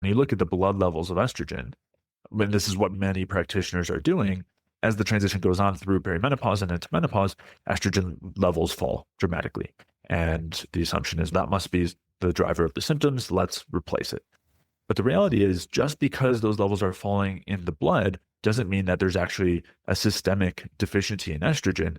When you look at the blood levels of estrogen, when this is what many practitioners are doing, as the transition goes on through perimenopause and into menopause, estrogen levels fall dramatically. And the assumption is that must be the driver of the symptoms. Let's replace it. But the reality is, just because those levels are falling in the blood doesn't mean that there's actually a systemic deficiency in estrogen.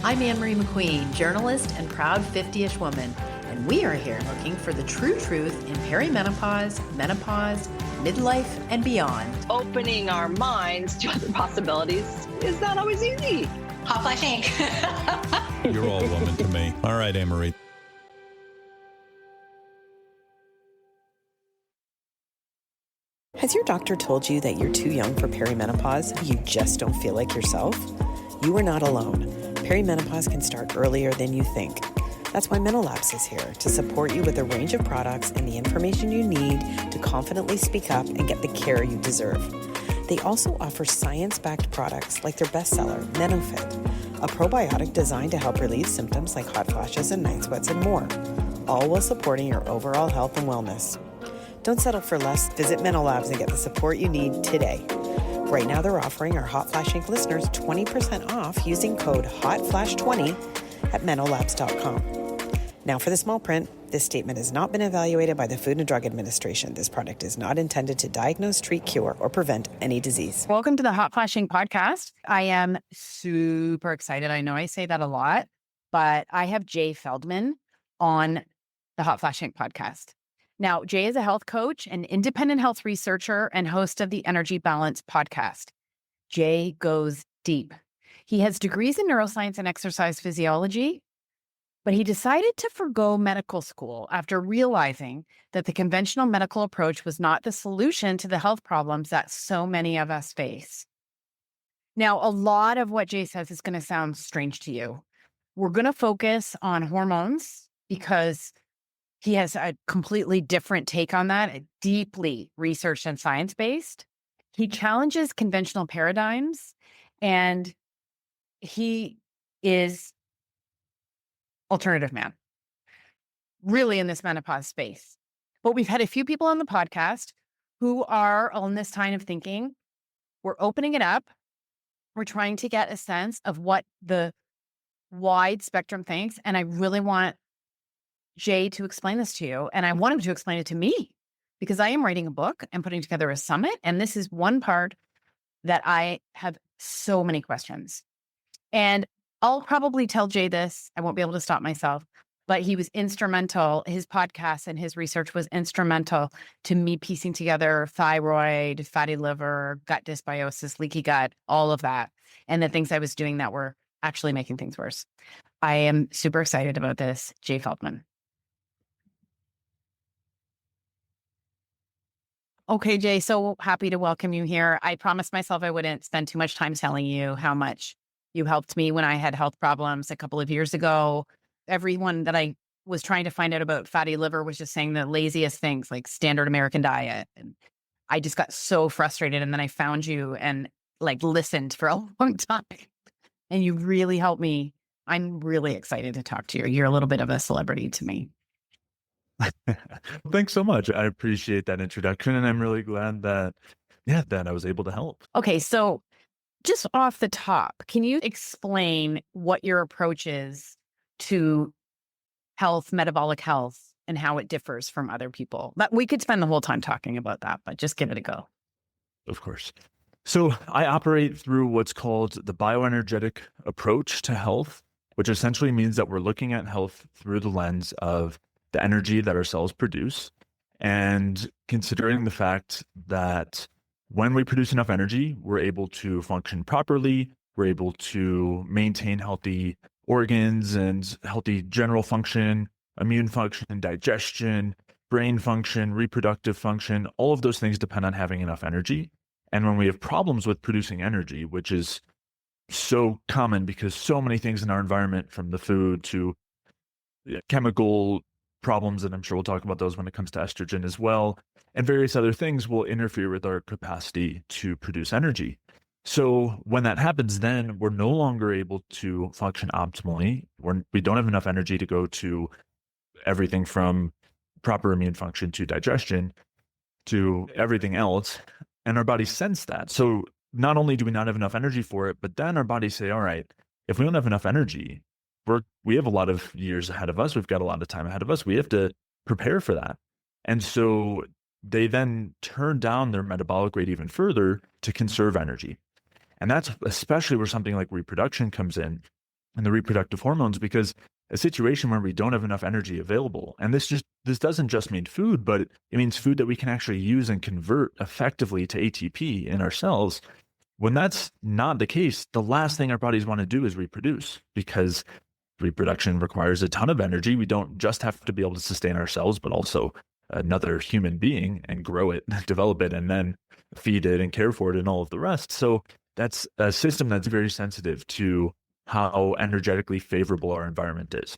I'm Ann Marie McQueen, journalist and proud 50-ish woman, and we are here looking for the true truth in perimenopause, menopause, midlife, and beyond. Opening our minds to other possibilities is not always easy. Hotflash Inc. You're all woman to me. All right, Ann Marie. Has your doctor told you that you're too young for perimenopause? You just don't feel like yourself? You are not alone. Perimenopause can start earlier than you think. That's why MenoLabs is here to support you with a range of products and the information you need to confidently speak up and get the care you deserve. They also offer science-backed products like their bestseller, MenoFit, a probiotic designed to help relieve symptoms like hot flashes and night sweats and more, all while supporting your overall health and wellness. Don't settle for less. Visit MenoLabs and get the support you need today. Right now, they're offering our Hotflash Inc. listeners 20% off using code HOTFLASH20 at menolabs.com. Now for the small print, this statement has not been evaluated by the Food and Drug Administration. This product is not intended to diagnose, treat, cure, or prevent any disease. Welcome to the Hotflash Inc. podcast. I am super excited. I know I say that a lot, but I have Jay Feldman on the Hotflash Inc. podcast. Now, Jay is a health coach, an independent health researcher, and host of the Energy Balance podcast. Jay goes deep. He has degrees in neuroscience and exercise physiology, but he decided to forgo medical school after realizing that the conventional medical approach was not the solution to the health problems that so many of us face. Now, a lot of what Jay says is going to sound strange to you. We're going to focus on hormones because he has a completely different take on that, deeply researched and science-based. He challenges conventional paradigms, and he is alternative man, really in this menopause space. But we've had a few people on the podcast who are on this kind of thinking. We're opening it up. We're trying to get a sense of what the wide spectrum thinks, and I really want Jay to explain this to you. And I want him to explain it to me because I am writing a book and putting together a summit. And this is one part that I have so many questions. And I'll probably tell Jay this. I won't be able to stop myself, but he was instrumental. His podcast and his research was instrumental to me piecing together thyroid, fatty liver, gut dysbiosis, leaky gut, all of that. And the things I was doing that were actually making things worse. I am super excited about this. Jay Feldman. Okay, Jay, so happy to welcome you here. I promised myself I wouldn't spend too much time telling you how much you helped me when I had health problems a couple of years ago. Everyone that I was trying to find out about fatty liver was just saying the laziest things like standard American diet. And I just got so frustrated. And then I found you and listened for a long time. And you really helped me. I'm really excited to talk to you. You're a little bit of a celebrity to me. Thanks so much. I appreciate that introduction. And I'm really glad that I was able to help. Okay. So just off the top, can you explain what your approach is to health, metabolic health, and how it differs from other people? But we could spend the whole time talking about that, but just give it a go. Of course. So I operate through what's called the bioenergetic approach to health, which essentially means that we're looking at health through the lens of the energy that our cells produce, and considering the fact that when we produce enough energy, we're able to function properly, we're able to maintain healthy organs and healthy general function, immune function, digestion, brain function, reproductive function. All of those things depend on having enough energy. And when we have problems with producing energy, which is so common because so many things in our environment, from the food to chemical problems, and I'm sure we'll talk about those when it comes to estrogen as well, and various other things will interfere with our capacity to produce energy. So when that happens, then we're no longer able to function optimally. We don't have enough energy to go to everything from proper immune function to digestion to everything else. And our bodies sense that. So not only do we not have enough energy for it, but then our bodies say, all right, if we don't have enough energy, we have a lot of years ahead of us. We've got a lot of time ahead of us. We have to prepare for that. And so they then turn down their metabolic rate even further to conserve energy. And that's especially where something like reproduction comes in and the reproductive hormones, because a situation where we don't have enough energy available, and this doesn't just mean food, but it means food that we can actually use and convert effectively to ATP in our cells. When that's not the case, the last thing our bodies want to do is reproduce, because reproduction requires a ton of energy. We don't just have to be able to sustain ourselves, but also another human being and grow it, develop it, and then feed it and care for it and all of the rest. So that's a system that's very sensitive to how energetically favorable our environment is.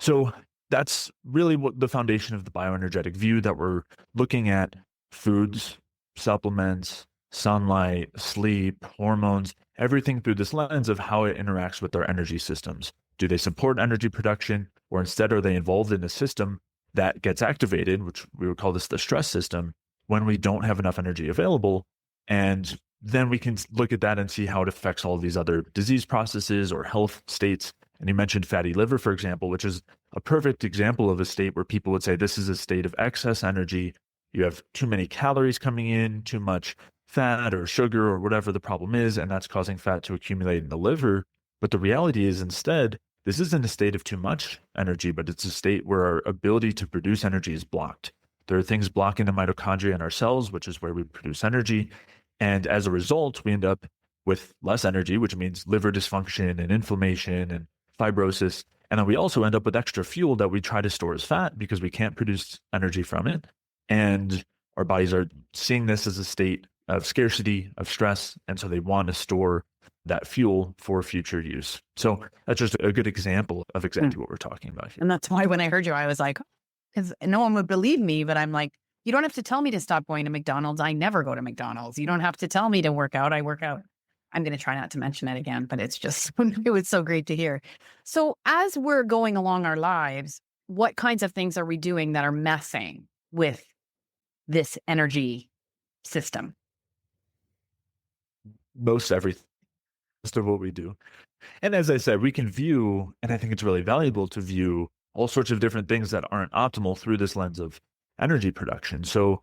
So that's really what the foundation of the bioenergetic view, that we're looking at foods, supplements, sunlight, sleep, hormones, everything through this lens of how it interacts with our energy systems. Do they support energy production, or instead are they involved in a system that gets activated, which we would call this the stress system, when we don't have enough energy available? And then we can look at that and see how it affects all of these other disease processes or health states. And you mentioned fatty liver, for example, which is a perfect example of a state where people would say this is a state of excess energy. You have too many calories coming in, too much fat or sugar or whatever the problem is, and that's causing fat to accumulate in the liver. But the reality is, instead, this isn't a state of too much energy, but it's a state where our ability to produce energy is blocked. There are things blocking the mitochondria in our cells, which is where we produce energy. And as a result, we end up with less energy, which means liver dysfunction and inflammation and fibrosis. And then we also end up with extra fuel that we try to store as fat because we can't produce energy from it. And our bodies are seeing this as a state of scarcity, of stress. And so they want to store that fuel for future use. So that's just a good example of exactly what we're talking about here. And that's why when I heard you, I was like, because no one would believe me, but I'm like, you don't have to tell me to stop going to McDonald's. I never go to McDonald's. You don't have to tell me to work out. I work out. I'm going to try not to mention it again, but it's just, it was so great to hear. So as we're going along our lives, what kinds of things are we doing that are messing with this energy system? Most everything. Most of what we do. And as I said, we can view, and I think it's really valuable to view all sorts of different things that aren't optimal through this lens of energy production. So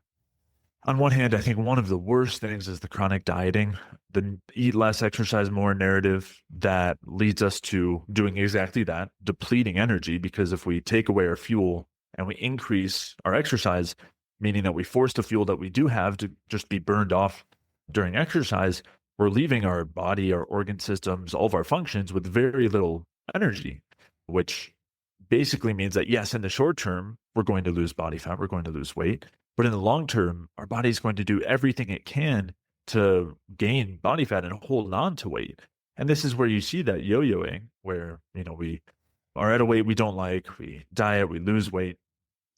on one hand, I think one of the worst things is the chronic dieting, the eat less, exercise more narrative that leads us to doing exactly that, depleting energy, because if we take away our fuel and we increase our exercise, meaning that we force the fuel that we do have to just be burned off during exercise, we're leaving our body, our organ systems, all of our functions with very little energy, which basically means that, yes, in the short term, we're going to lose body fat, we're going to lose weight. But in the long term, our body's going to do everything it can to gain body fat and hold on to weight. And this is where you see that yo-yoing, where, we are at a weight we don't like, we diet, we lose weight,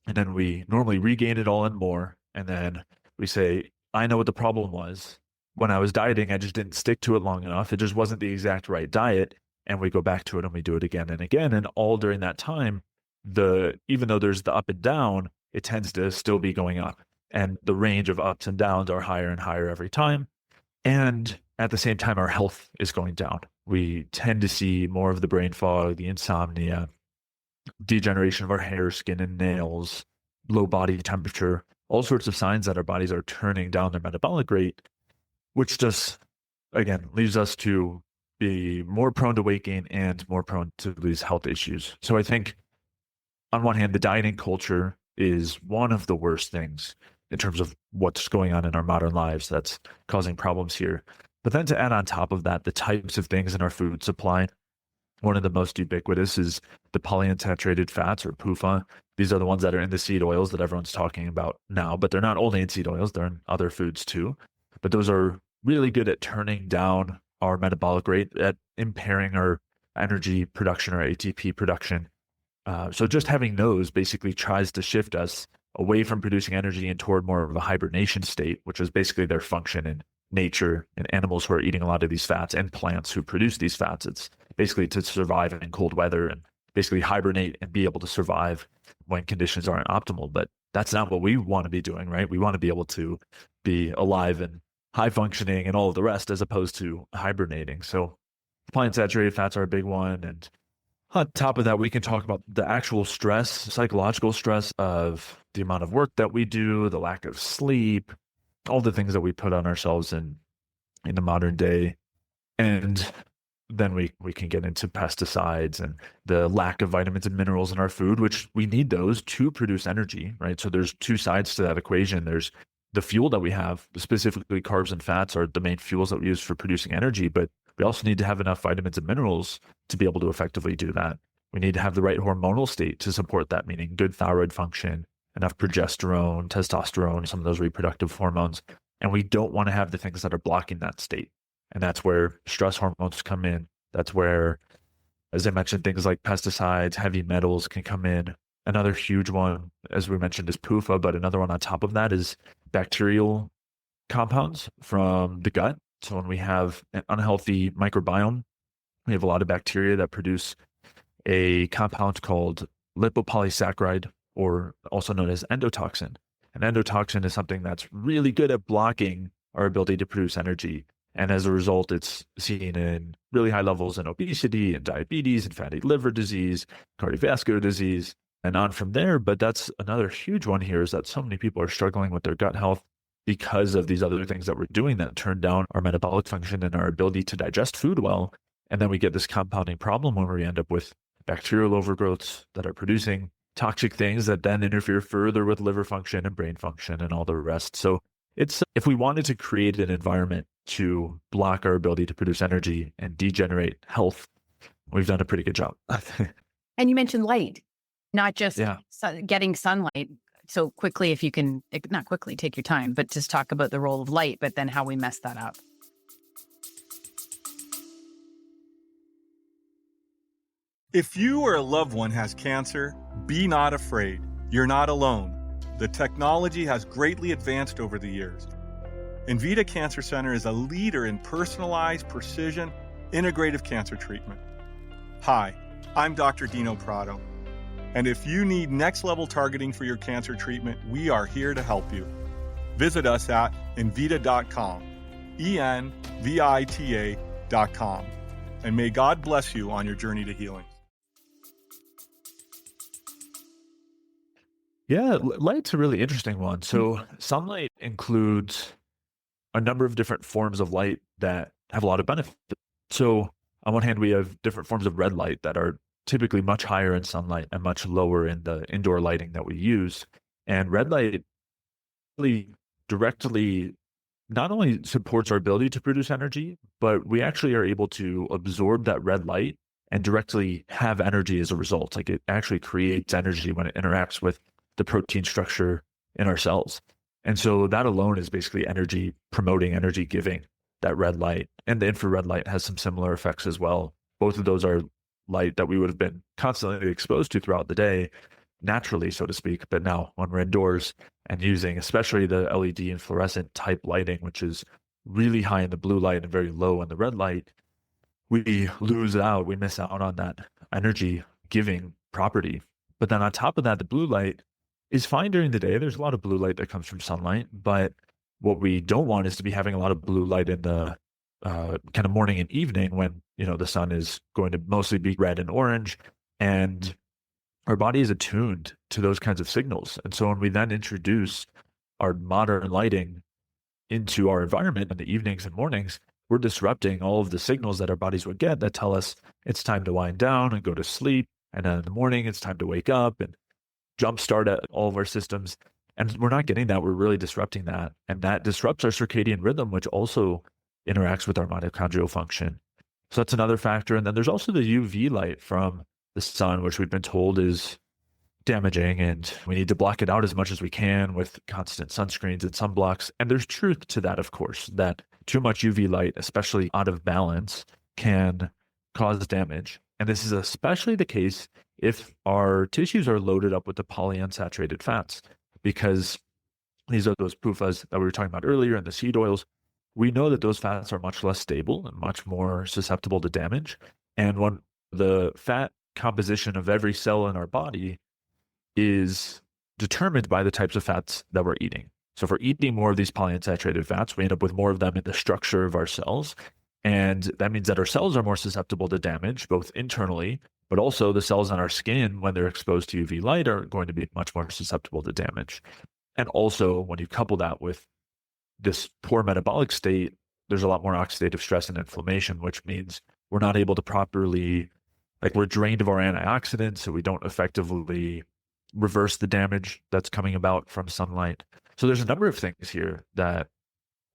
and then we normally regain it all and more. And then we say, I know what the problem was. When I was dieting, I just didn't stick to it long enough. It just wasn't the exact right diet. And we go back to it and we do it again and again. And all during that time, even though there's the up and down, it tends to still be going up. And the range of ups and downs are higher and higher every time. And at the same time, our health is going down. We tend to see more of the brain fog, the insomnia, degeneration of our hair, skin, and nails, low body temperature, all sorts of signs that our bodies are turning down their metabolic rate, which just, again, leaves us to be more prone to weight gain and more prone to these health issues. So I think on one hand, the dieting culture is one of the worst things in terms of what's going on in our modern lives that's causing problems here. But then to add on top of that, the types of things in our food supply, one of the most ubiquitous is the polyunsaturated fats, or PUFA. These are the ones that are in the seed oils that everyone's talking about now, but they're not only in seed oils, they're in other foods too. But those are really good at turning down our metabolic rate, at impairing our energy production or ATP production. So just having those basically tries to shift us away from producing energy and toward more of a hibernation state, which is basically their function in nature and animals who are eating a lot of these fats and plants who produce these fats. It's basically to survive in cold weather and basically hibernate and be able to survive when conditions aren't optimal. But that's not what we want to be doing, right? We want to be able to be alive and high functioning and all of the rest as opposed to hibernating. So polyunsaturated fats are a big one. And on top of that, we can talk about the actual stress, psychological stress of the amount of work that we do, the lack of sleep, all the things that we put on ourselves in the modern day. And then we can get into pesticides and the lack of vitamins and minerals in our food, which we need those to produce energy, right? So there's two sides to that equation. There's the fuel that we have, specifically carbs and fats are the main fuels that we use for producing energy, but we also need to have enough vitamins and minerals to be able to effectively do that. We need to have the right hormonal state to support that, meaning good thyroid function, enough progesterone, testosterone, some of those reproductive hormones. And we don't want to have the things that are blocking that state. And that's where stress hormones come in. That's where, as I mentioned, things like pesticides, heavy metals can come in. Another huge one, as we mentioned, is PUFA, but another one on top of that is bacterial compounds from the gut. So when we have an unhealthy microbiome, we have a lot of bacteria that produce a compound called lipopolysaccharide, or also known as endotoxin. And endotoxin is something that's really good at blocking our ability to produce energy. And as a result, it's seen in really high levels in obesity and diabetes and fatty liver disease, cardiovascular disease, and on from there. But that's another huge one here, is that so many people are struggling with their gut health because of these other things that we're doing that turn down our metabolic function and our ability to digest food well. And then we get this compounding problem where we end up with bacterial overgrowths that are producing toxic things that then interfere further with liver function and brain function and all the rest. So it's, if we wanted to create an environment to block our ability to produce energy and degenerate health, we've done a pretty good job. And you mentioned light, not just Yeah. getting sunlight. So quickly, if you can, not quickly, take your time, but just talk about the role of light, but then how we mess that up. If you or a loved one has cancer, be not afraid. You're not alone. The technology has greatly advanced over the years. Invita Cancer Center is a leader in personalized, precision, integrative cancer treatment. Hi, I'm Dr. Dino Prado. And if you need next-level targeting for your cancer treatment, we are here to help you. Visit us at envita.com, envita.com. And may God bless you on your journey to healing. Yeah, light's a really interesting one. So sunlight includes a number of different forms of light that have a lot of benefit. So on one hand, we have different forms of red light that are typically much higher in sunlight and much lower in the indoor lighting that we use. And red light really directly not only supports our ability to produce energy, but we actually are able to absorb that red light and directly have energy as a result. Like, it actually creates energy when it interacts with the protein structure in our cells. And so that alone is basically energy promoting, energy giving, that red light. And the infrared light has some similar effects as well. Both of those are light that we would have been constantly exposed to throughout the day, naturally, so to speak. But now when we're indoors and using especially the LED and fluorescent type lighting, which is really high in the blue light and very low in the red light, we lose out, we miss out on that energy giving property. But then on top of that, the blue light is fine during the day. There's a lot of blue light that comes from sunlight, but what we don't want is to be having a lot of blue light in the kind of morning and evening when, the sun is going to mostly be red and orange, and our body is attuned to those kinds of signals. And so when we then introduce our modern lighting into our environment in the evenings and mornings, we're disrupting all of the signals that our bodies would get that tell us it's time to wind down and go to sleep. And then in the morning, it's time to wake up and jumpstart at all of our systems. And we're not getting that. We're really disrupting that. And that disrupts our circadian rhythm, which also interacts with our mitochondrial function. So that's another factor. And then there's also the UV light from the sun, which we've been told is damaging, and we need to block it out as much as we can with constant sunscreens and sunblocks. And there's truth to that, of course, that too much UV light, especially out of balance, can cause damage. And this is especially the case if our tissues are loaded up with the polyunsaturated fats, because these are those PUFAs that we were talking about earlier and the seed oils. we know that those fats are much less stable and much more susceptible to damage. And when the fat composition of every cell in our body is determined by the types of fats that we're eating. So if we're eating more of these polyunsaturated fats, we end up with more of them in the structure of our cells. And that means that our cells are more susceptible to damage, both internally, but also the cells on our skin, when they're exposed to UV light, are going to be much more susceptible to damage. And also, when you couple that with this poor metabolic state, there's a lot more oxidative stress and inflammation, which means we're not able to properly, like, we're drained of our antioxidants, so we don't effectively reverse the damage that's coming about from sunlight. So there's a number of things here that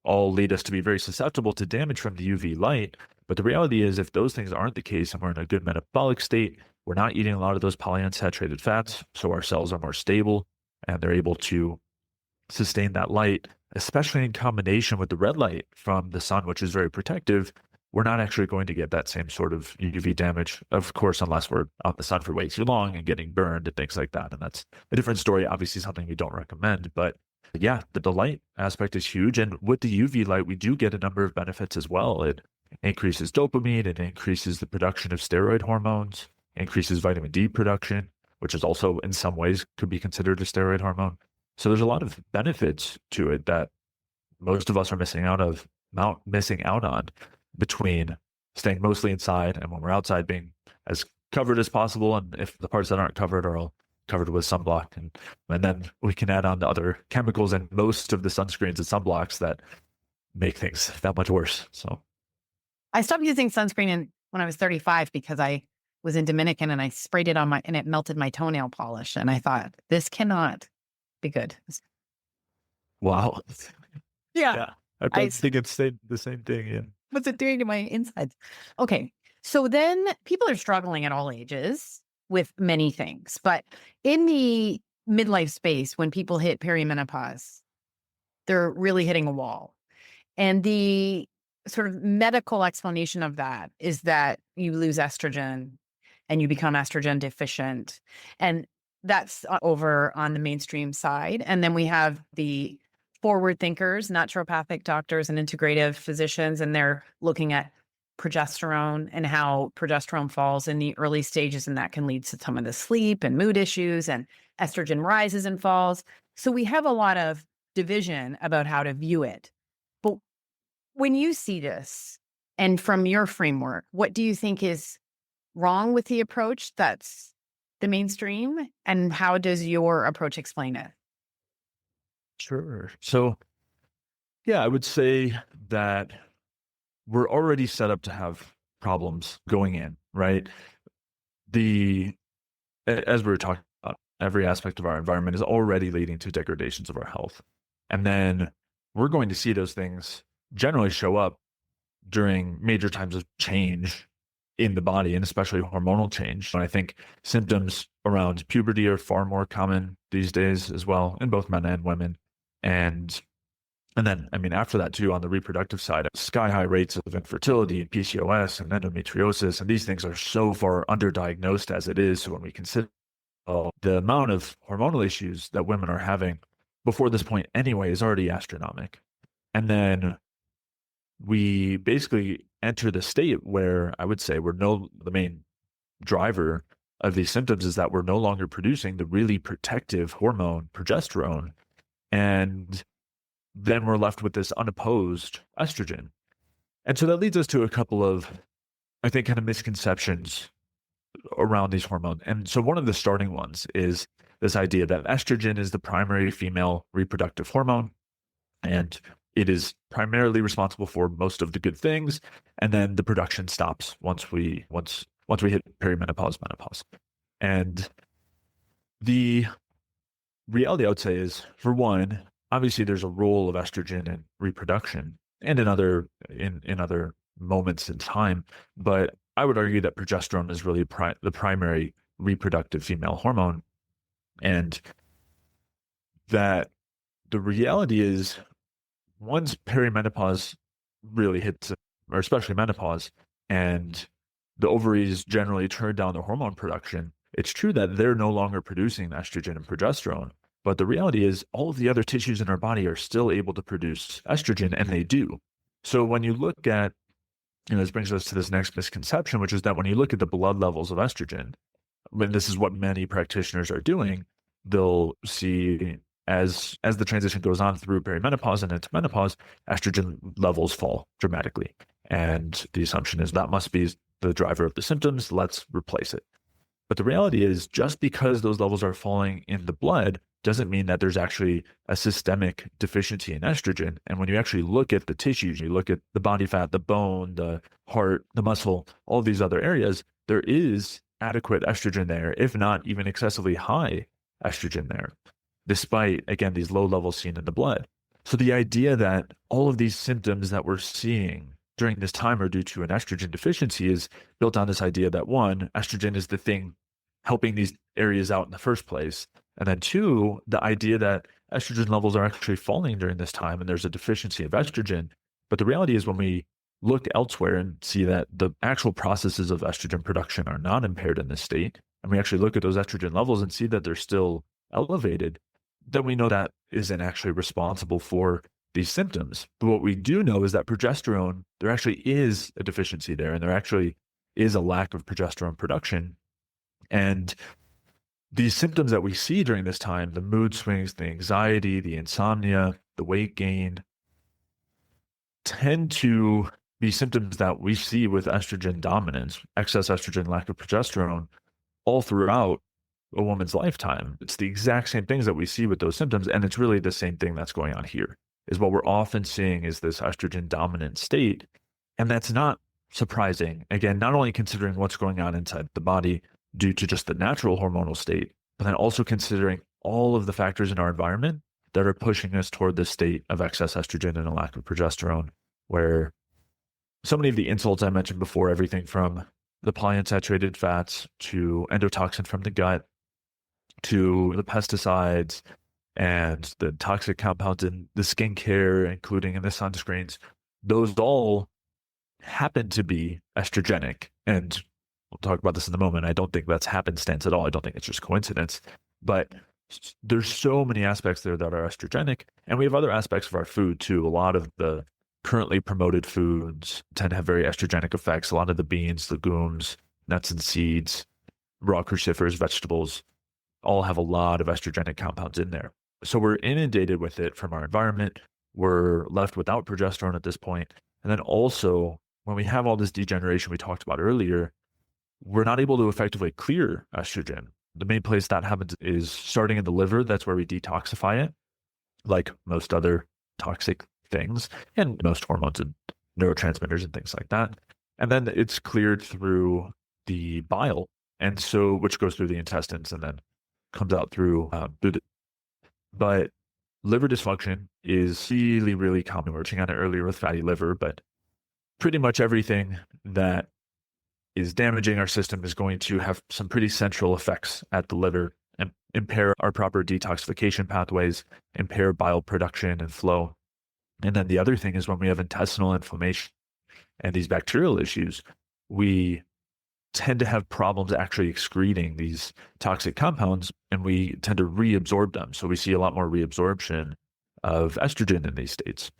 all lead us to be very susceptible to damage from the UV light. But the reality is, if those things aren't the case and we're in a good metabolic state, we're not eating a lot of those polyunsaturated fats, so our cells are more stable and they're able to sustain that light, especially in combination with the red light from the sun, which is very protective. We're not actually going to get that same sort of UV damage, of course, unless we're out in the sun for way too long and getting burned and things like that. And that's a different story, obviously something we don't recommend. But yeah, the light aspect is huge. And with the UV light, we do get a number of benefits as well. It increases dopamine, it increases the production of steroid hormones, increases vitamin D production, which is also in some ways could be considered a steroid hormone. So there's a lot of benefits to it that most of us are missing out on, between staying mostly inside and when we're outside being as covered as possible. And if the parts that aren't covered are all covered with sunblock, and then we can add on the other chemicals and most of the sunscreens and sunblocks that make things that much worse. So I stopped using sunscreen when I was 35 because I was in Dominican and I sprayed it on and it melted my toenail polish. And I thought, this cannot be good. Wow. Yeah. I think it's the same thing. Yeah. What's it doing to my insides? Okay. So then people are struggling at all ages with many things. But in the midlife space, when people hit perimenopause, they're really hitting a wall. And the sort of medical explanation of that is that you lose estrogen and you become estrogen deficient. And that's over on the mainstream side. And then we have the forward thinkers, naturopathic doctors and integrative physicians, and they're looking at progesterone and how progesterone falls in the early stages, and that can lead to some of the sleep and mood issues, and estrogen rises and falls. So we have a lot of division about how to view it. But when you see this, and from your framework, what do you think is wrong with the approach that's the mainstream, and how does your approach explain it? Sure. So, yeah, I would say that we're already set up to have problems going in, right? As we were talking about, every aspect of our environment is already leading to degradations of our health. And then we're going to see those things generally show up during major times of change in the body, and especially hormonal change. And I think symptoms around puberty are far more common these days as well, in both men and women. And then, I mean, after that too, on the reproductive side, sky high rates of infertility and PCOS and endometriosis, and these things are so far underdiagnosed as it is. So when we consider the amount of hormonal issues that women are having before this point anyway is already astronomical. And then we basically enter the state where I would say the main driver of these symptoms is that we're no longer producing the really protective hormone, progesterone. And then we're left with this unopposed estrogen. And so that leads us to a couple of, I think, kind of misconceptions around these hormones. And so one of the starting ones is this idea that estrogen is the primary female reproductive hormone, and it is primarily responsible for most of the good things. And then the production stops once we hit perimenopause, menopause. And the reality, I would say, is, for one, obviously there's a role of estrogen in reproduction and in other moments in time, but I would argue that progesterone is really the primary reproductive female hormone, and that the reality is, once perimenopause really hits, or especially menopause, and the ovaries generally turn down their hormone production, it's true that they're no longer producing estrogen and progesterone. But the reality is, all of the other tissues in our body are still able to produce estrogen, and they do. So when you look at, this brings us to this next misconception, which is that when you look at the blood levels of estrogen, when this is what many practitioners are doing, they'll see as the transition goes on through perimenopause and into menopause, estrogen levels fall dramatically. And the assumption is that must be the driver of the symptoms. Let's replace it. But the reality is, just because those levels are falling in the blood doesn't mean that there's actually a systemic deficiency in estrogen. And when you actually look at the tissues, you look at the body fat, the bone, the heart, the muscle, all these other areas, there is adequate estrogen there, if not even excessively high estrogen there, despite, again, these low levels seen in the blood. So the idea that all of these symptoms that we're seeing during this time are due to an estrogen deficiency is built on this idea that, one, estrogen is the thing helping these areas out in the first place. And then two, the idea that estrogen levels are actually falling during this time and there's a deficiency of estrogen. But the reality is, when we look elsewhere and see that the actual processes of estrogen production are not impaired in this state, and we actually look at those estrogen levels and see that they're still elevated, then we know that isn't actually responsible for these symptoms. But what we do know is that progesterone, there actually is a deficiency there, and there actually is a lack of progesterone production. And these symptoms that we see during this time, the mood swings, the anxiety, the insomnia, the weight gain, tend to be symptoms that we see with estrogen dominance, excess estrogen, lack of progesterone, all throughout a woman's lifetime. It's the exact same things that we see with those symptoms. And it's really the same thing that's going on here, is what we're often seeing is this estrogen dominant state. And that's not surprising. Again, not only considering what's going on inside the body due to just the natural hormonal state, but then also considering all of the factors in our environment that are pushing us toward this state of excess estrogen and a lack of progesterone, where so many of the insults I mentioned before, everything from the polyunsaturated fats to endotoxin from the gut to the pesticides and the toxic compounds in the skincare, including in the sunscreens, those all happen to be estrogenic. And we'll talk about this in a moment. I don't think that's happenstance at all. I don't think it's just coincidence. But there's so many aspects there that are estrogenic. And we have other aspects of our food too. A lot of the currently promoted foods tend to have very estrogenic effects. A lot of the beans, legumes, nuts and seeds, raw cruciferous vegetables all have a lot of estrogenic compounds in there. So we're inundated with it from our environment. We're left without progesterone at this point. And then also, when we have all this degeneration we talked about earlier, we're not able to effectively clear estrogen. The main place that happens is starting in the liver. That's where we detoxify it, like most other toxic things and most hormones and neurotransmitters and things like that. And then it's cleared through the bile, and so which goes through the intestines and then comes out through but liver dysfunction is really, really common. We were touching on it earlier with fatty liver, but pretty much everything that is damaging our system is going to have some pretty central effects at the liver and impair our proper detoxification pathways, impair bile production and flow. And then the other thing is, when we have intestinal inflammation and these bacterial issues, we tend to have problems actually excreting these toxic compounds, and we tend to reabsorb them. So we see a lot more reabsorption of estrogen in these states.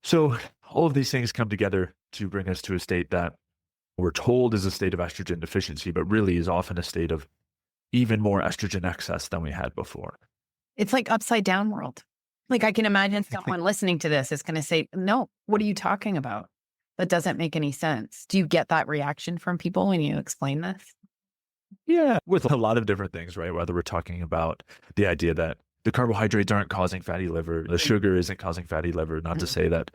So all of these things come together to bring us to a state that we're told is a state of estrogen deficiency, but really is often a state of even more estrogen excess than we had before. It's like upside down world. Like, I can imagine someone listening to this is going to say, no, what are you talking about? That doesn't make any sense. Do you get that reaction from people when you explain this? Yeah, with a lot of different things, right? Whether we're talking about the idea that the carbohydrates aren't causing fatty liver, the sugar isn't causing fatty liver, not to say that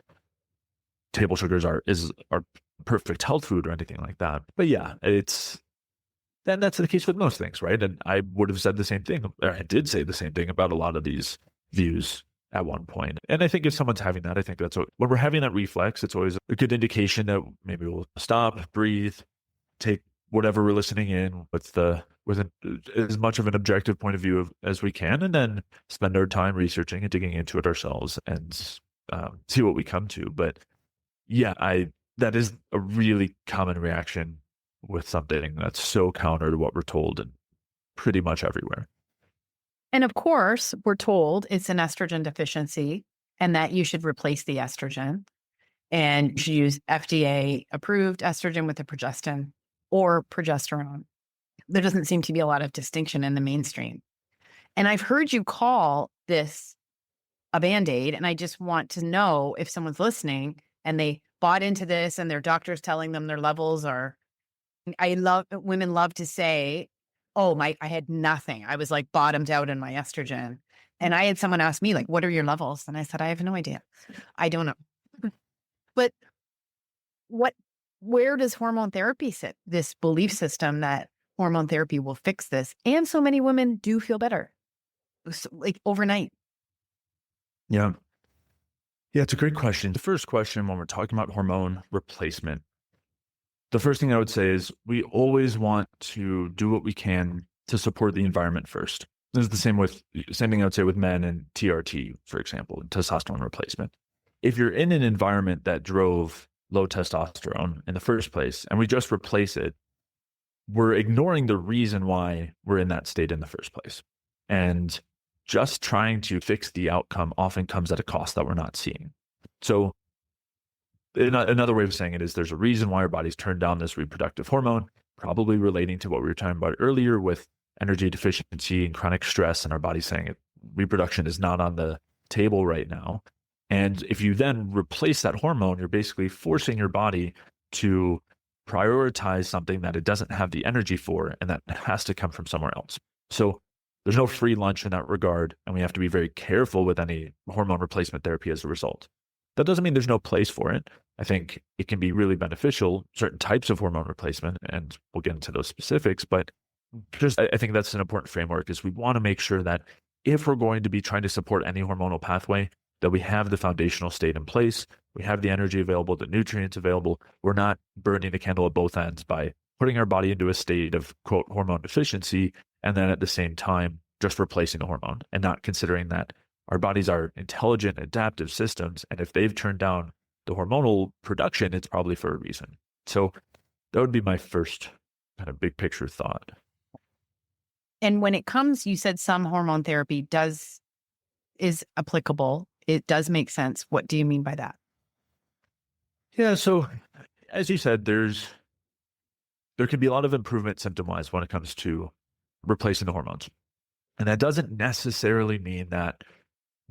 table sugars are perfect health food or anything like that. But yeah, that's the case with most things, right? And I would have said the same thing, or I did say the same thing about a lot of these views at one point. And I think if someone's having that, I think that's when we're having that reflex, it's always a good indication that maybe we'll stop, breathe, take whatever we're listening in with as much of an objective point of view as we can, and then spend our time researching and digging into it ourselves and see what we come to. But yeah, that is a really common reaction with something that's so counter to what we're told and pretty much everywhere. And of course, we're told it's an estrogen deficiency and that you should replace the estrogen. And you should use FDA approved estrogen with a progestin or progesterone. There doesn't seem to be a lot of distinction in the mainstream. And I've heard you call this a Band-Aid. And I just want to know if someone's listening and they bought into this and their doctor's telling them their levels are, women love to say, oh, I had nothing. I was like bottomed out in my estrogen. And I had someone ask me, like, what are your levels? And I said, I have no idea. I don't know. But where does hormone therapy sit? This belief system that hormone therapy will fix this. And so many women do feel better, like overnight. Yeah. Yeah, it's a great question. The first question when we're talking about hormone replacement, the first thing I would say is we always want to do what we can to support the environment first. This is the same thing I would say with men and TRT, for example, testosterone replacement. If you're in an environment that drove low testosterone in the first place and we just replace it, we're ignoring the reason why we're in that state in the first place. And just trying to fix the outcome often comes at a cost that we're not seeing. So another way of saying it is there's a reason why our bodies turn down this reproductive hormone, probably relating to what we were talking about earlier with energy deficiency and chronic stress, and our body saying reproduction is not on the table right now. And if you then replace that hormone, you're basically forcing your body to prioritize something that it doesn't have the energy for, and that has to come from somewhere else. So there's no free lunch in that regard, and we have to be very careful with any hormone replacement therapy as a result. That doesn't mean there's no place for it. I think it can be really beneficial, certain types of hormone replacement, and we'll get into those specifics, but just I think that's an important framework is we want to make sure that if we're going to be trying to support any hormonal pathway, that we have the foundational state in place, we have the energy available, the nutrients available. We're not burning the candle at both ends by putting our body into a state of, quote, hormone deficiency, and then at the same time, just replacing the hormone and not considering that our bodies are intelligent, adaptive systems. And if they've turned down the hormonal production, it's probably for a reason. So that would be my first kind of big picture thought. And when it comes, you said some hormone therapy is applicable. It does make sense. What do you mean by that? Yeah. So as you said, there can be a lot of improvement symptom-wise when it comes to replacing the hormones. And that doesn't necessarily mean that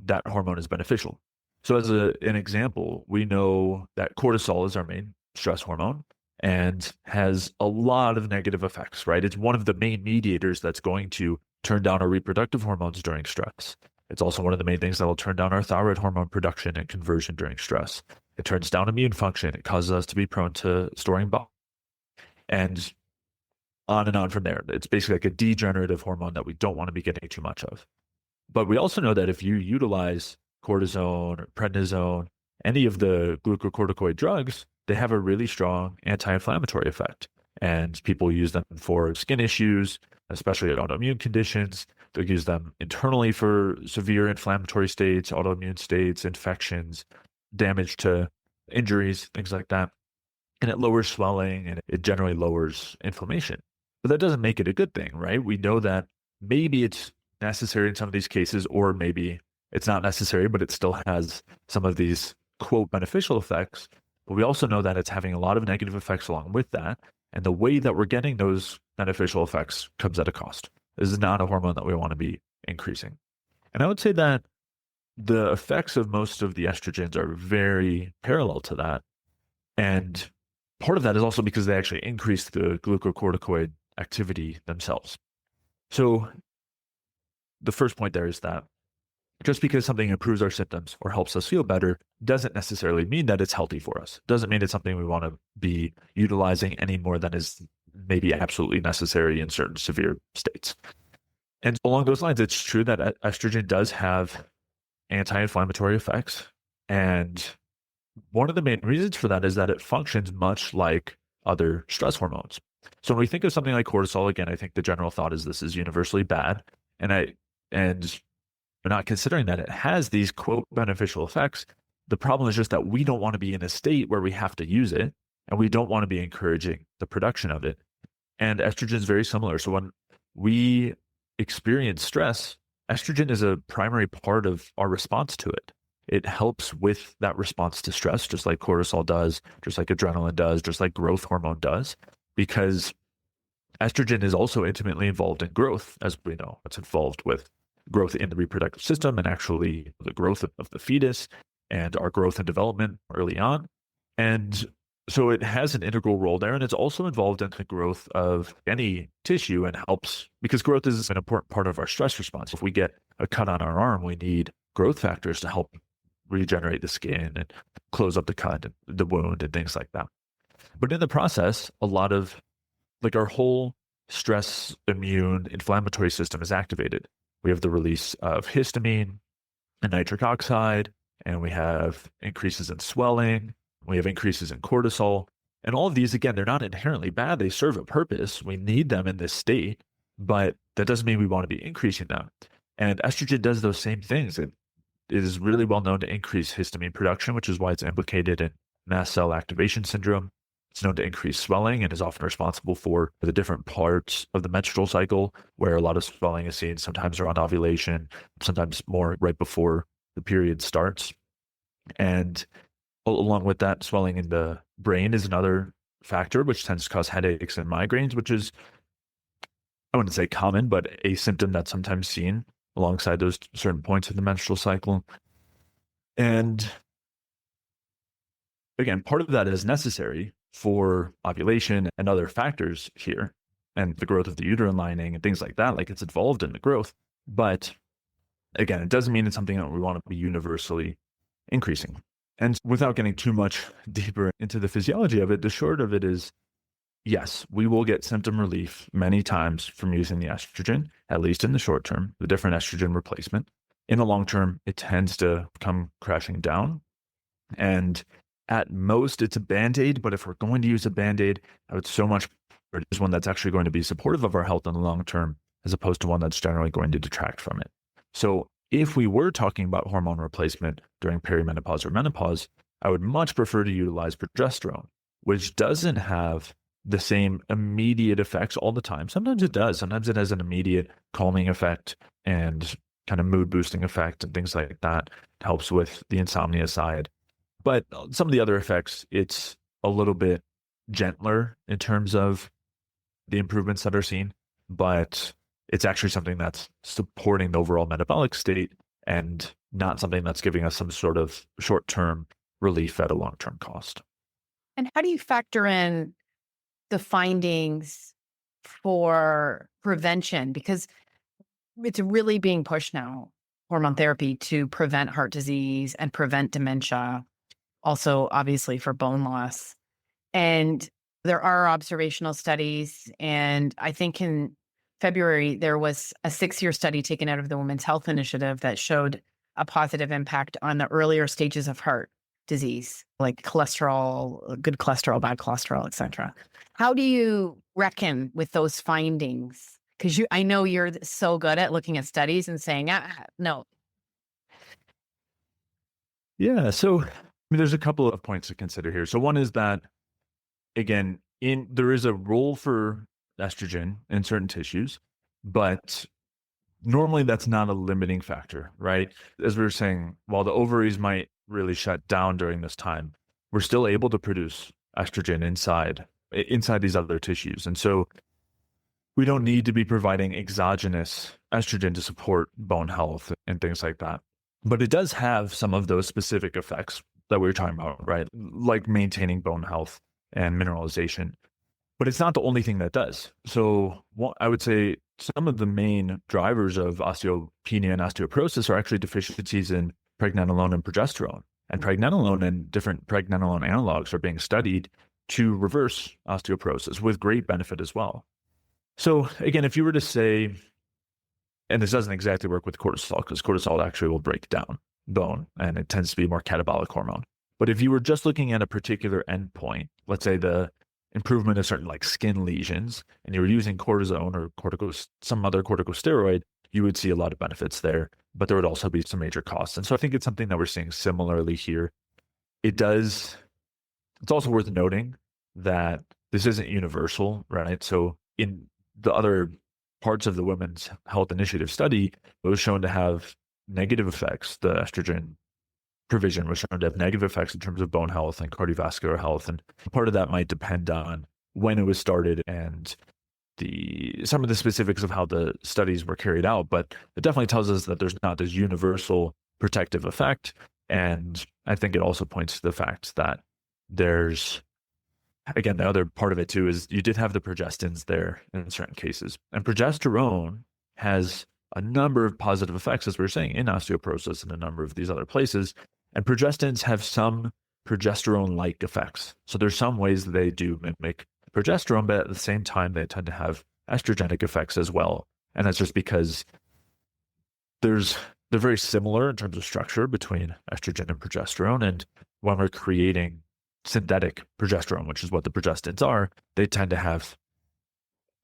that hormone is beneficial. So as an example, we know that cortisol is our main stress hormone and has a lot of negative effects, right? It's one of the main mediators that's going to turn down our reproductive hormones during stress. It's also one of the main things that will turn down our thyroid hormone production and conversion during stress. It turns down immune function. It causes us to be prone to storing bile. And on from there. It's basically like a degenerative hormone that we don't want to be getting too much of. But we also know that if you utilize cortisone or prednisone, any of the glucocorticoid drugs, they have a really strong anti-inflammatory effect. And people use them for skin issues, especially autoimmune conditions. They'll use them internally for severe inflammatory states, autoimmune states, infections, damage to injuries, things like that. And it lowers swelling and it generally lowers inflammation. But that doesn't make it a good thing, right? We know that maybe it's necessary in some of these cases, or maybe it's not necessary, but it still has some of these, quote, beneficial effects. But we also know that it's having a lot of negative effects along with that. And the way that we're getting those beneficial effects comes at a cost. This is not a hormone that we want to be increasing. And I would say that the effects of most of the estrogens are very parallel to that. And part of that is also because they actually increase the glucocorticoid activity themselves. So the first point there is that just because something improves our symptoms or helps us feel better doesn't necessarily mean that it's healthy for us. Doesn't mean it's something we want to be utilizing any more than is maybe absolutely necessary in certain severe states. And along those lines, it's true that estrogen does have anti-inflammatory effects. And one of the main reasons for that is that it functions much like other stress hormones. So when we think of something like cortisol, again, I think the general thought is this is universally bad. And we're not considering that it has these, quote, beneficial effects. The problem is just that we don't want to be in a state where we have to use it, and we don't want to be encouraging the production of it. And estrogen is very similar. So when we experience stress, estrogen is a primary part of our response to it. it helps with that response to stress, just like cortisol does, just like adrenaline does, just like growth hormone does, because estrogen is also intimately involved in growth, as we know. It's involved with growth in the reproductive system and actually the growth of the fetus and our growth and development early on. And so it has an integral role there. And it's also involved in the growth of any tissue and helps because growth is an important part of our stress response. If we get a cut on our arm, we need growth factors to help regenerate the skin and close up the cut and the wound and things like that. But in the process, a lot of like our whole stress, immune, inflammatory system is activated. We have the release of histamine and nitric oxide, and we have increases in swelling. We have increases in cortisol. And all of these, again, they're not inherently bad. They serve a purpose. We need them in this state, but that doesn't mean we want to be increasing them. And estrogen does those same things. It is really well known to increase histamine production, which is why it's implicated in mast cell activation syndrome. It's known to increase swelling and is often responsible for the different parts of the menstrual cycle where a lot of swelling is seen, sometimes around ovulation, sometimes more right before the period starts. And along with that, swelling in the brain is another factor, which tends to cause headaches and migraines, which is, I wouldn't say common, but a symptom that's sometimes seen alongside those certain points of the menstrual cycle. And again, part of that is necessary for ovulation and other factors here and the growth of the uterine lining and things like that. Like it's involved in the growth. But again, it doesn't mean it's something that we want to be universally increasing. And without getting too much deeper into the physiology of it, the short of it is, yes, we will get symptom relief many times from using the estrogen, at least in the short term, the different estrogen replacement. In the long term, it tends to come crashing down. And at most, it's a Band-Aid, but if we're going to use a Band-Aid, I would so much prefer one that's actually going to be supportive of our health in the long term, as opposed to one that's generally going to detract from it. So if we were talking about hormone replacement during perimenopause or menopause, I would much prefer to utilize progesterone, which doesn't have the same immediate effects all the time. Sometimes it does. Sometimes it has an immediate calming effect and kind of mood boosting effect and things like that. It helps with the insomnia side. But some of the other effects, it's a little bit gentler in terms of the improvements that are seen, but it's actually something that's supporting the overall metabolic state and not something that's giving us some sort of short-term relief at a long-term cost. And how do you factor in the findings for prevention? Because it's really being pushed now, hormone therapy, to prevent heart disease and prevent dementia. Also, obviously, for bone loss. And there are observational studies. And I think in February, there was a 6-year study taken out of the Women's Health Initiative that showed a positive impact on the earlier stages of heart disease, like cholesterol, good cholesterol, bad cholesterol, et cetera. How do you reckon with those findings? Because I know you're so good at looking at studies and saying, no. Yeah, so there's a couple of points to consider here. So one is that, again, there is a role for estrogen in certain tissues, but normally that's not a limiting factor, right? As we were saying, while the ovaries might really shut down during this time, we're still able to produce estrogen inside these other tissues. And so we don't need to be providing exogenous estrogen to support bone health and things like that. But it does have some of those specific effects that we were talking about, right? Like maintaining bone health and mineralization. But it's not the only thing that does. So I would say some of the main drivers of osteopenia and osteoporosis are actually deficiencies in pregnenolone and progesterone. And pregnenolone and different pregnenolone analogs are being studied to reverse osteoporosis with great benefit as well. So again, if you were to say, and this doesn't exactly work with cortisol because cortisol actually will break down bone and it tends to be more catabolic hormone. But if you were just looking at a particular endpoint, let's say the improvement of certain like skin lesions, and you were using cortisone or some other corticosteroid, you would see a lot of benefits there, but there would also be some major costs. And so I think it's something that we're seeing similarly here. It's also worth noting that this isn't universal, right? So in the other parts of the Women's Health Initiative study, it was shown to have negative effects, the estrogen provision was shown to have negative effects in terms of bone health and cardiovascular health. And part of that might depend on when it was started and some of the specifics of how the studies were carried out. But it definitely tells us that there's not this universal protective effect. And I think it also points to the fact that there's, again, the other part of it too is you did have the progestins there in certain cases. And progesterone has a number of positive effects, as we were saying, in osteoporosis and a number of these other places. And progestins have some progesterone-like effects. So there's some ways that they do mimic progesterone, but at the same time, they tend to have estrogenic effects as well. And that's just because they're very similar in terms of structure between estrogen and progesterone. And when we're creating synthetic progesterone, which is what the progestins are, they tend to have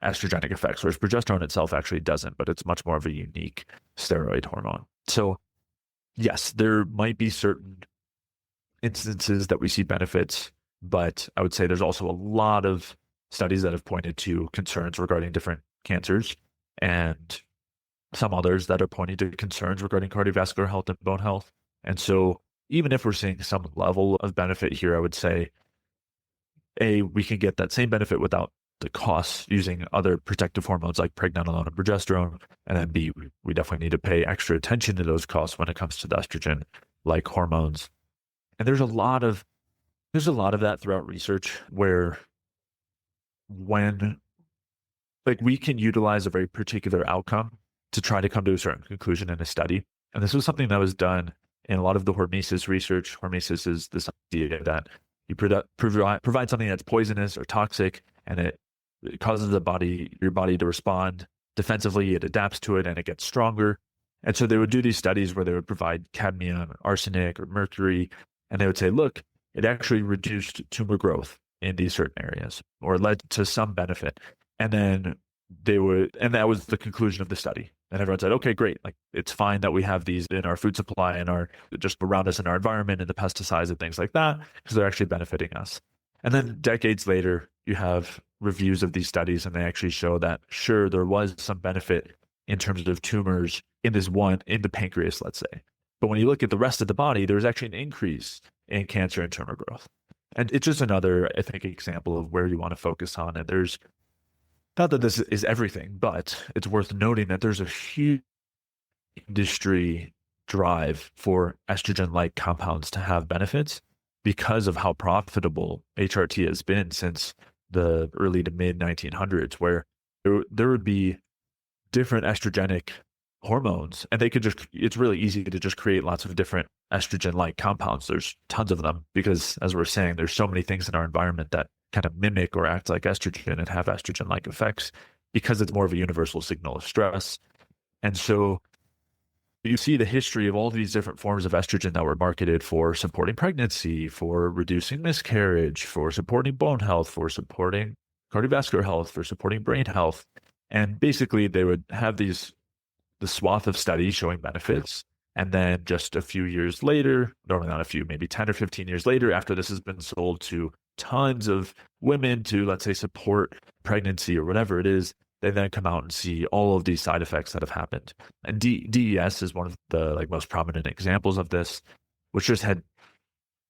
estrogenic effects, whereas progesterone itself actually doesn't, but it's much more of a unique steroid hormone. So yes, there might be certain instances that we see benefits, but I would say there's also a lot of studies that have pointed to concerns regarding different cancers and some others that are pointing to concerns regarding cardiovascular health and bone health. And so even if we're seeing some level of benefit here, I would say, A, we can get that same benefit without the costs using other protective hormones like pregnenolone and progesterone. And then B, we definitely need to pay extra attention to those costs when it comes to the estrogen like hormones. And there's a lot of that throughout research where when we can utilize a very particular outcome to try to come to a certain conclusion in a study. And this was something that was done in a lot of the hormesis research. Hormesis is this idea that you provide something that's poisonous or toxic, and it causes your body to respond defensively. It adapts to it and it gets stronger. And so they would do these studies where they would provide cadmium, arsenic, or mercury, and they would say, look, it actually reduced tumor growth in these certain areas or led to some benefit. And then and that was the conclusion of the study. And everyone said, okay, great. Like, it's fine that we have these in our food supply and just around us in our environment and the pesticides and things like that, because they're actually benefiting us. And then decades later, you have reviews of these studies, and they actually show that, sure, there was some benefit in terms of tumors in the pancreas, let's say. But when you look at the rest of the body, there was actually an increase in cancer and tumor growth. And it's just another, I think, example of where you want to focus on. And there's, not that this is everything, but it's worth noting that there's a huge industry drive for estrogen-like compounds to have benefits because of how profitable HRT has been since the early to mid 1900s, where there would be different estrogenic hormones, and it's really easy to just create lots of different estrogen-like compounds. There's tons of them because, as we're saying, there's so many things in our environment that kind of mimic or act like estrogen and have estrogen-like effects because it's more of a universal signal of stress. And so you see the history of all these different forms of estrogen that were marketed for supporting pregnancy, for reducing miscarriage, for supporting bone health, for supporting cardiovascular health, for supporting brain health. And basically they would have the swath of studies showing benefits. And then just a few years later, normally not a few, maybe 10 or 15 years later, after this has been sold to tons of women to, let's say, support pregnancy or whatever it is, they then come out and see all of these side effects that have happened. And DES is one of the most prominent examples of this, which just had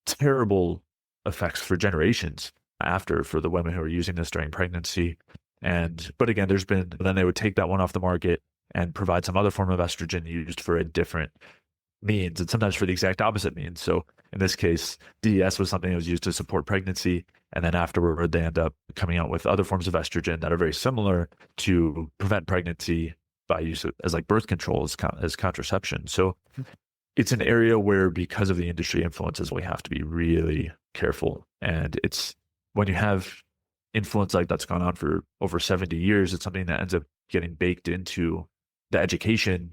terrible effects for generations after for the women who were using this during pregnancy. But again, then they would take that one off the market and provide some other form of estrogen used for a different means, and sometimes for the exact opposite means. So in this case, DES was something that was used to support pregnancy, and then afterward, they end up coming out with other forms of estrogen that are very similar to prevent pregnancy by use as birth control, as contraception. So it's an area where, because of the industry influences, we have to be really careful. And it's when you have influence like that's gone on for over 70 years, it's something that ends up getting baked into the education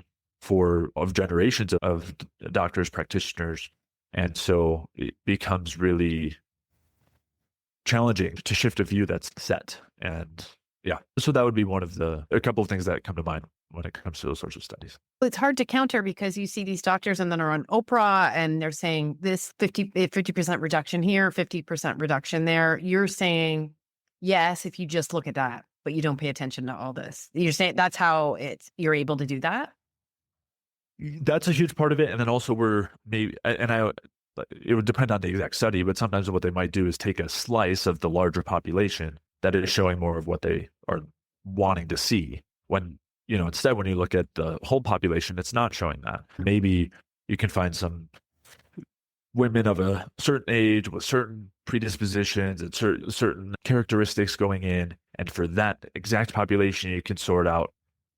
of generations of doctors, practitioners. And so it becomes really challenging to shift a view that's set. And yeah, so that would be a couple of things that come to mind when it comes to those sorts of studies. It's hard to counter because you see these doctors and then are on Oprah and they're saying this 50% reduction here, 50% reduction there. You're saying, yes, if you just look at that, but you don't pay attention to all this. You're saying that's how you're able to do that? That's a huge part of it. And then also it would depend on the exact study, but sometimes what they might do is take a slice of the larger population that is showing more of what they are wanting to see. When, instead, when you look at the whole population, it's not showing that. Maybe you can find some women of a certain age with certain predispositions and certain characteristics going in. And for that exact population, you can sort out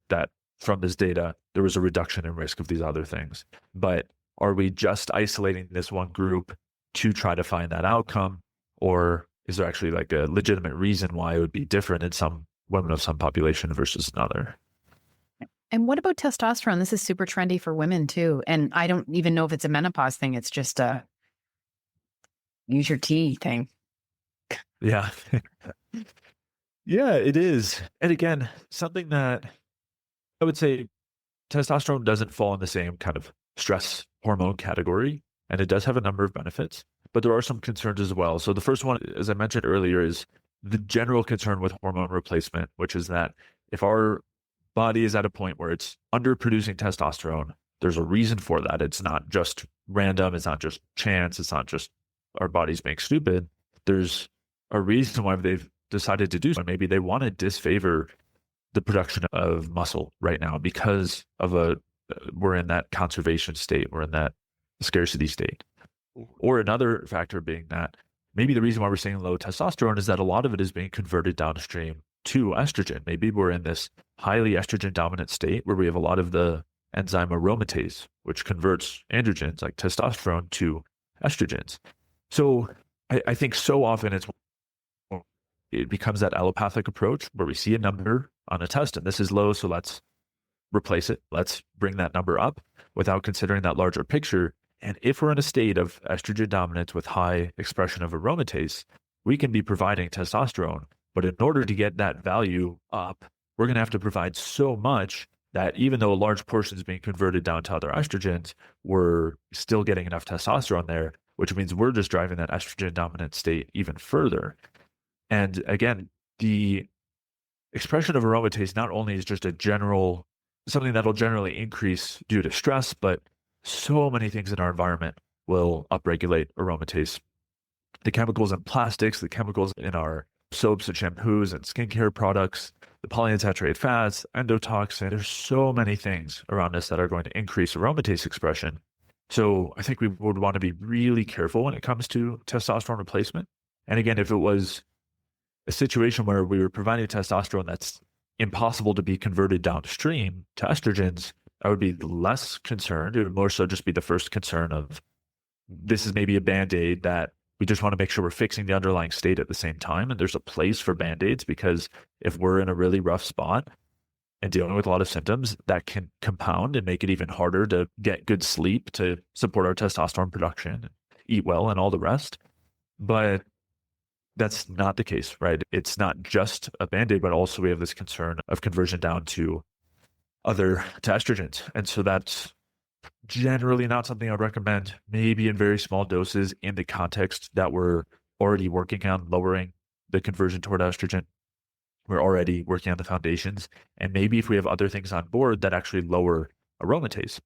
that from this data, there was a reduction in risk of these other things. But are we just isolating this one group to try to find that outcome? Or is there actually like a legitimate reason why it would be different in some women of some population versus another? And what about testosterone? This is super trendy for women too. And I don't even know if it's a menopause thing. It's just a use your T thing. Yeah. Yeah, it is. And again, something that I would say testosterone doesn't fall in the same kind of stress hormone category, and it does have a number of benefits, but there are some concerns as well. So the first one, as I mentioned earlier, is the general concern with hormone replacement, which is that if our body is at a point where it's underproducing testosterone, there's a reason for that. It's not just random. It's not just chance. It's not just our bodies being stupid. There's a reason why they've decided to do so. Maybe they want to disfavor the production of muscle right now because of we're in that conservation state. We're in that scarcity state. Or another factor being that maybe the reason why we're seeing low testosterone is that a lot of it is being converted downstream to estrogen. Maybe we're in this highly estrogen dominant state where we have a lot of the enzyme aromatase, which converts androgens like testosterone to estrogens. So I think so often it becomes that allopathic approach where we see a number on a test and this is low, so let's replace it. Let's bring that number up without considering that larger picture. And if we're in a state of estrogen dominance with high expression of aromatase, we can be providing testosterone. But in order to get that value up, we're going to have to provide so much that even though a large portion is being converted down to other estrogens, we're still getting enough testosterone there, which means we're just driving that estrogen dominant state even further. And again, the expression of aromatase not only is just something that'll generally increase due to stress, but so many things in our environment will upregulate aromatase. The chemicals in plastics, the chemicals in our soaps and shampoos and skincare products, the polyunsaturated fats, endotoxin, there's so many things around us that are going to increase aromatase expression. So I think we would want to be really careful when it comes to testosterone replacement. And again, if it was a situation where we were providing testosterone that's impossible to be converted downstream to estrogens, I would be less concerned. It would more so just be the first concern of this is maybe a Band-Aid that we just want to make sure we're fixing the underlying state at the same time. And there's a place for Band-Aids because if we're in a really rough spot and dealing with a lot of symptoms, that can compound and make it even harder to get good sleep to support our testosterone production, eat well, and all the rest. But that's not the case, right? It's not just a Band-Aid, but also we have this concern of conversion down to estrogens. And so that's generally not something I'd recommend, maybe in very small doses in the context that we're already working on lowering the conversion toward estrogen. We're already working on the foundations. And maybe if we have other things on board that actually lower aromatase.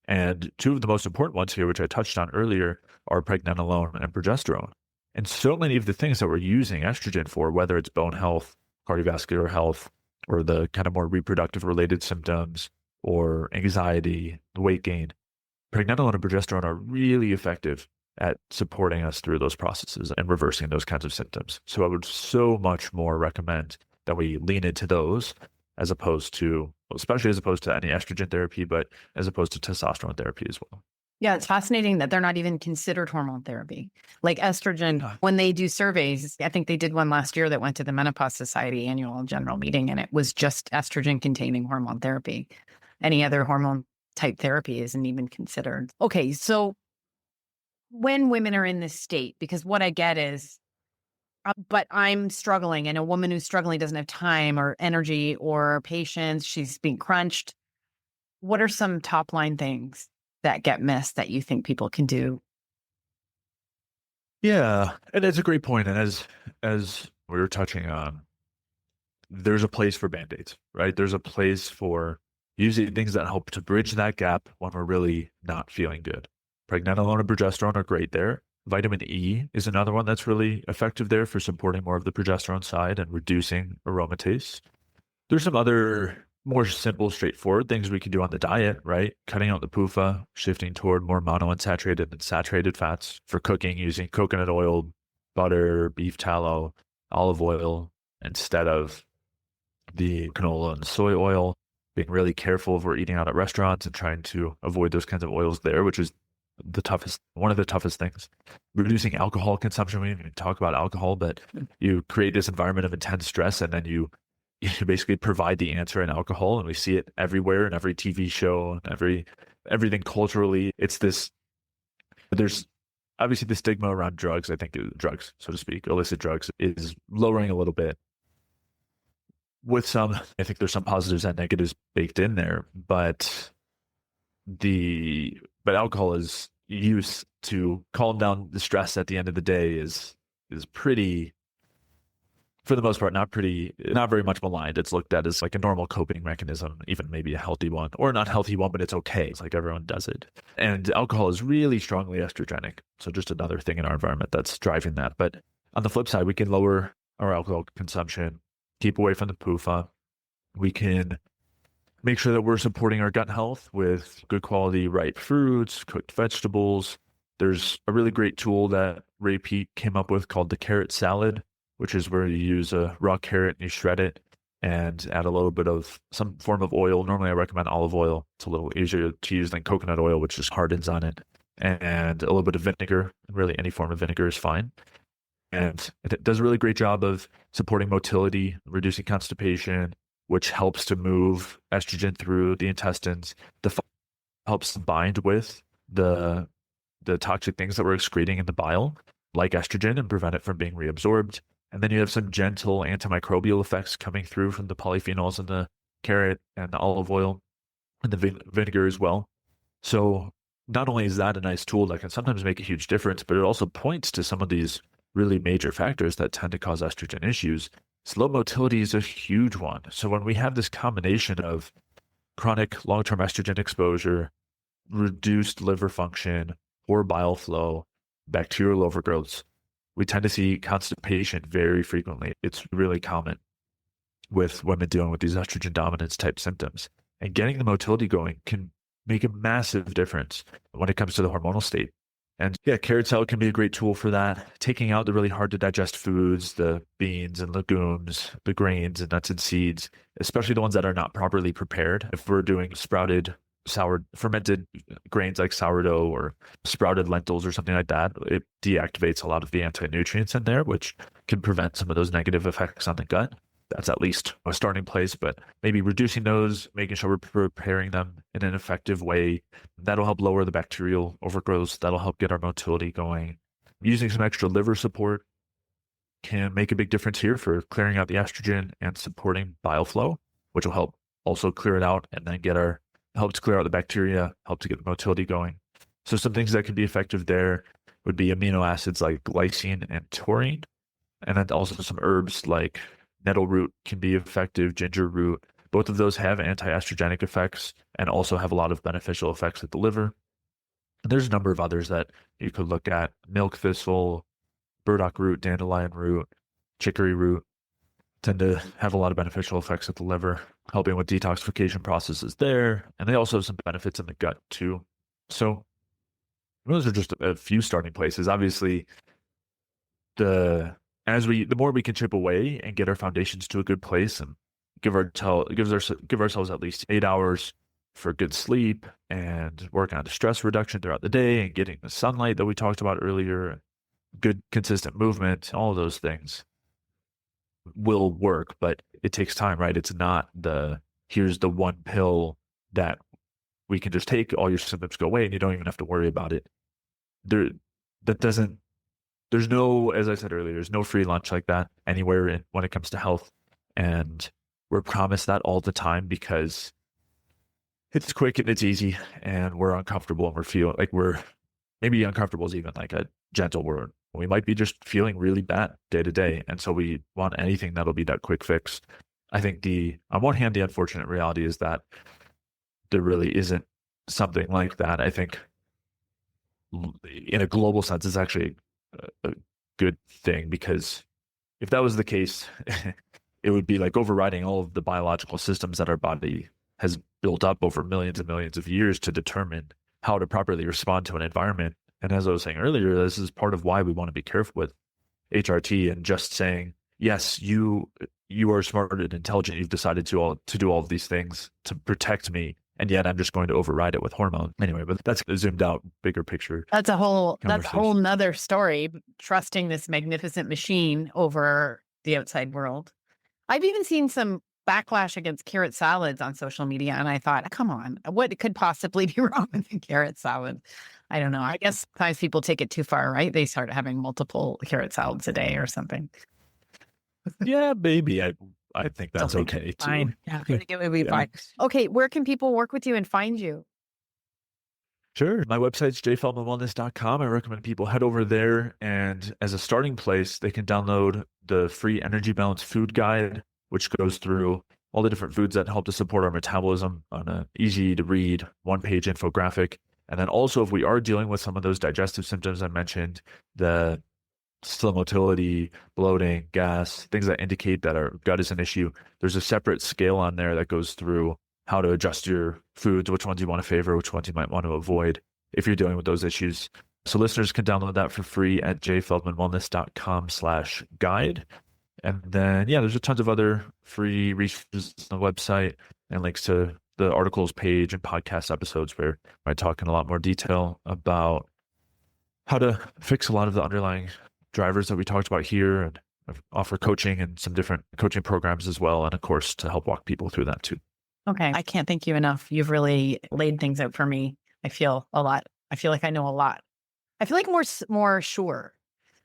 And two of the most important ones here, which I touched on earlier, are pregnenolone and progesterone. And so many of the things that we're using estrogen for, whether it's bone health, cardiovascular health, or the kind of more reproductive related symptoms, or anxiety, weight gain, pregnenolone and progesterone are really effective at supporting us through those processes and reversing those kinds of symptoms. So I would so much more recommend that we lean into those especially as opposed to any estrogen therapy, but as opposed to testosterone therapy as well. Yeah, it's fascinating that they're not even considered hormone therapy. Like estrogen, when they do surveys, I think they did one last year that went to the Menopause Society annual general meeting, and it was just estrogen-containing hormone therapy. Any other hormone type therapy isn't even considered. Okay, so when women are in this state, because what I get is, but I'm struggling, and a woman who's struggling doesn't have time or energy or patience, she's being crunched. What are some top line things that get missed that you think people can do? Yeah, and that's a great point. And as we were touching on, there's a place for Band-Aids, right? There's a place for, usually things that help to bridge that gap when we're really not feeling good. Pregnenolone and progesterone are great there. Vitamin E is another one that's really effective there for supporting more of the progesterone side and reducing aromatase. There's some other more simple, straightforward things we can do on the diet, right? Cutting out the PUFA, shifting toward more monounsaturated and saturated fats for cooking, using coconut oil, butter, beef tallow, olive oil instead of the canola and soy oil. Being really careful if we're eating out at restaurants and trying to avoid those kinds of oils there, which is one of the toughest things. Reducing alcohol consumption. We didn't even talk about alcohol, but you create this environment of intense stress, and then you basically provide the answer in alcohol, and we see it everywhere in every TV show and everything culturally. There's obviously the stigma around drugs. I think drugs, so to speak, illicit drugs, is lowering a little bit. I think there's some positives and negatives baked in there, but alcohol is used to calm down the stress at the end of the day is pretty, for the most part, not very much maligned. It's looked at as like a normal coping mechanism, even maybe a healthy one, or not healthy one, but it's okay. It's like everyone does it. And alcohol is really strongly estrogenic. So just another thing in our environment that's driving that. But on the flip side, we can lower our alcohol consumption, keep away from the PUFA. We can make sure that we're supporting our gut health with good quality ripe fruits, cooked vegetables. There's a really great tool that Ray Peat came up with called the carrot salad, which is where you use a raw carrot and you shred it and add a little bit of some form of oil. Normally I recommend olive oil. It's a little easier to use than coconut oil, which just hardens on it. And a little bit of vinegar. Really any form of vinegar is fine. And it does a really great job of supporting motility, reducing constipation, which helps to move estrogen through the intestines. Helps bind with the toxic things that we're excreting in the bile, like estrogen, and prevent it from being reabsorbed. And then you have some gentle antimicrobial effects coming through from the polyphenols in the carrot and the olive oil and the vinegar as well. So not only is that a nice tool that can sometimes make a huge difference, but it also points to some of these really major factors that tend to cause estrogen issues. Slow motility is a huge one. So when we have this combination of chronic long-term estrogen exposure, reduced liver function, poor bile flow, bacterial overgrowths, we tend to see constipation very frequently. It's really common with women dealing with these estrogen dominance type symptoms. And getting the motility going can make a massive difference when it comes to the hormonal state. And yeah, carrot salad can be a great tool for that. Taking out the really hard to digest foods, the beans and legumes, the grains and nuts and seeds, especially the ones that are not properly prepared. If we're doing fermented grains like sourdough or sprouted lentils or something like that, it deactivates a lot of the anti-nutrients in there, which can prevent some of those negative effects on the gut. That's at least a starting place, but maybe reducing those, making sure we're preparing them in an effective way. That'll help lower the bacterial overgrowth. That'll help get our motility going. Using some extra liver support can make a big difference here for clearing out the estrogen and supporting bile flow, which will help also clear it out and then help to clear out the bacteria, help to get the motility going. So some things that could be effective there would be amino acids like glycine and taurine, and then also some herbs like nettle root can be effective, ginger root. Both of those have anti-estrogenic effects and also have a lot of beneficial effects at the liver. And there's a number of others that you could look at: milk thistle, burdock root, dandelion root, chicory root tend to have a lot of beneficial effects at the liver, helping with detoxification processes there. And they also have some benefits in the gut too. So those are just a few starting places. Obviously, the more we can chip away and get our foundations to a good place and give ourselves at least 8 hours for good sleep and work on the stress reduction throughout the day and getting the sunlight that we talked about earlier, good consistent movement, all of those things will work, but it takes time, right? It's not here's the one pill that we can just take, all your symptoms go away and you don't even have to worry about it. There's no, as I said earlier, there's no free lunch like that anywhere when it comes to health. And we're promised that all the time because it's quick and it's easy and we're uncomfortable and maybe uncomfortable is even like a gentle word. We might be just feeling really bad day to day. And so we want anything that'll be that quick fix. I think on one hand, the unfortunate reality is that there really isn't something like that. I think in a global sense, it's actually a good thing, because if that was the case, it would be like overriding all of the biological systems that our body has built up over millions and millions of years to determine how to properly respond to an environment. And as I was saying earlier, this is part of why we want to be careful with HRT and just saying, yes, you are smart and intelligent. You've decided to do all of these things to protect me, and yet I'm just going to override it with hormone. Anyway, but that's a zoomed out, bigger picture. That's a whole nother story, trusting this magnificent machine over the outside world. I've even seen some backlash against carrot salads on social media, and I thought, come on, what could possibly be wrong with a carrot salad? I don't know. I guess sometimes people take it too far, right? They start having multiple carrot salads a day or something. Yeah, maybe. I think that's okay too. Fine. Yeah, I think it would be fine. Okay, where can people work with you and find you? Sure. My website's jayfeldmanwellness.com. I recommend people head over there, and as a starting place, they can download the free Energy Balance Food Guide, which goes through all the different foods that help to support our metabolism on an easy to read one-page infographic. And then also, if we are dealing with some of those digestive symptoms I mentioned, the slow motility, bloating, gas, things that indicate that our gut is an issue, there's a separate scale on there that goes through how to adjust your foods, which ones you want to favor, which ones you might want to avoid if you're dealing with those issues. So listeners can download that for free at jayfeldmanwellness.com/guide. And then, there's a tons of other free resources on the website and links to the articles page and podcast episodes where I talk in a lot more detail about how to fix a lot of the underlying drivers that we talked about here, and offer coaching and some different coaching programs as well, and of course to help walk people through that too. Okay. I can't thank you enough. You've really laid things out for me. I feel a lot. I feel like I know a lot. I feel like more sure.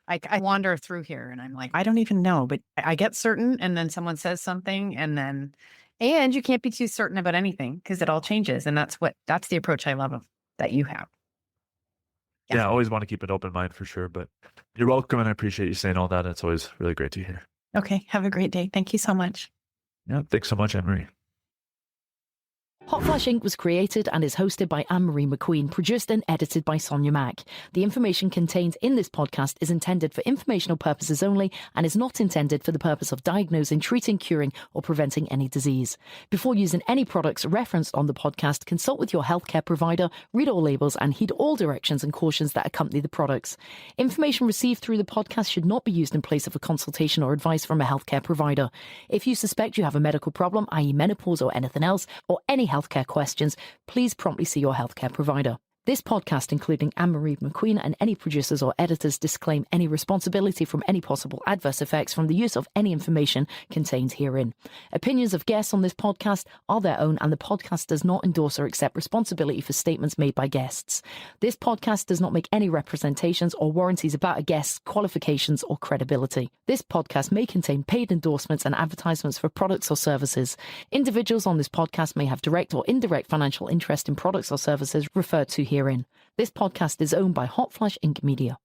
I wander through here and I'm like, I don't even know, but I get certain, and then someone says something, and you can't be too certain about anything because it all changes. And that's the approach I love that you have. Yeah, I always want to keep an open mind for sure, but you're welcome, and I appreciate you saying all that. It's always really great to hear. Okay. Have a great day. Thank you so much. Yeah. Thanks so much, Ann Marie. Hotflash Inc. was created and is hosted by Ann Marie McQueen, produced and edited by Sonia Mack. The information contained in this podcast is intended for informational purposes only and is not intended for the purpose of diagnosing, treating, curing, or preventing any disease. Before using any products referenced on the podcast, consult with your healthcare provider, read all labels, and heed all directions and cautions that accompany the products. Information received through the podcast should not be used in place of a consultation or advice from a healthcare provider. If you suspect you have a medical problem, i.e. menopause or anything else, or any healthcare questions, please promptly see your healthcare provider. This podcast, including Ann Marie McQueen and any producers or editors, disclaim any responsibility from any possible adverse effects from the use of any information contained herein. Opinions of guests on this podcast are their own, and the podcast does not endorse or accept responsibility for statements made by guests. This podcast does not make any representations or warranties about a guest's qualifications or credibility. This podcast may contain paid endorsements and advertisements for products or services. Individuals on this podcast may have direct or indirect financial interest in products or services referred to herein. This podcast is owned by Hotflash Inc. Media.